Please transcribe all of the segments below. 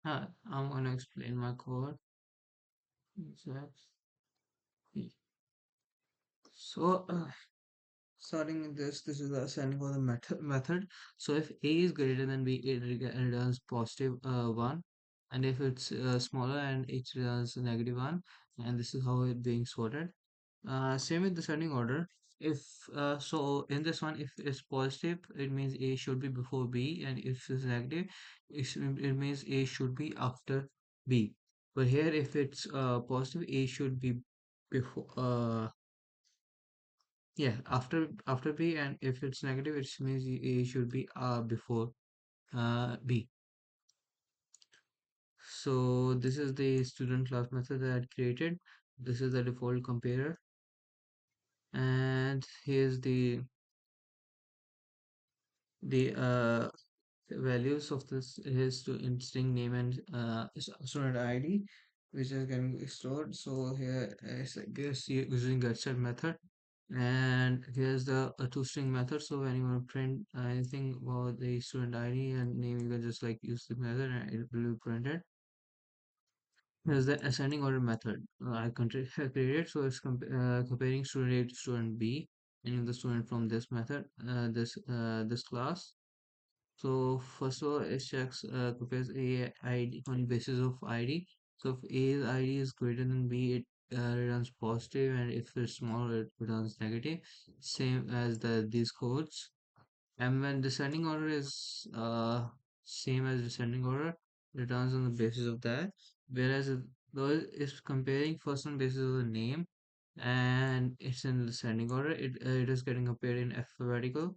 I'm gonna explain my code. Exactly. So, starting with this is the ascending order method. So if A is greater than B, it returns positive 1, and if it's smaller, and it returns negative 1, and this is how it being sorted. Same with descending order. If so, in this one, if it's positive, it means A should be before B, and if it's negative, it means A should be after B. But here, if it's positive, A should be before yeah, after B, and if it's negative, it means A should be before B. So this is the student class method that I created. This is the default comparer, and here's the values of this is to string name and student ID, which is getting stored. So here is I guess using getSet method, and here's the toString method. So when you want to print anything about the student ID and name, you can just like use the method and it will be printed. Here's the ascending order method I created. So it's comparing student A to student B, and the student from this method, this class. So first of all, it checks compares A ID on basis of ID. So if A's ID is greater than B, it returns positive, and if it's smaller, it returns negative. Same as these codes. And when descending order is same as descending order, returns on the basis of that. Whereas if though it's comparing first on basis of the name, and it's in descending order, it is getting compared in alphabetical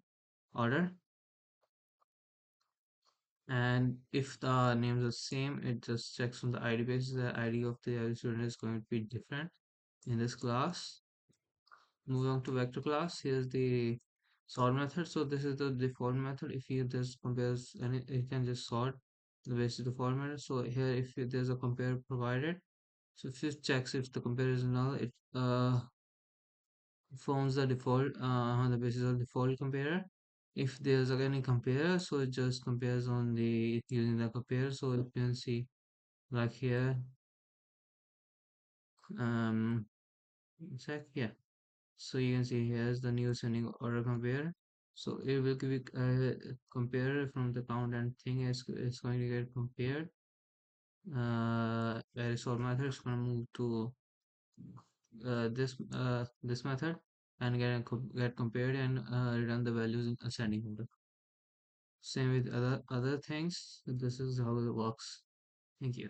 order. And if the names are same, it just checks on the ID basis. The ID of the other student is going to be different in this class. Moving on to vector class, here's the sort method. So this is the default method. If you just compares, and it can just sort the basis of the format. So here, if there's a compare provided, so if it checks if the compare is null, it forms the default on the basis of default comparer. If there's again a compare, so it just compares on the using the compare. So you can see like here, um, check, yeah. So you can see here's the new sending order compare. So it will give you compare from the count and thing is it's going to get compared. Where is all method is going to move to this method and get compared and return the values in ascending order. Same with other things. This is how it works. Thank you.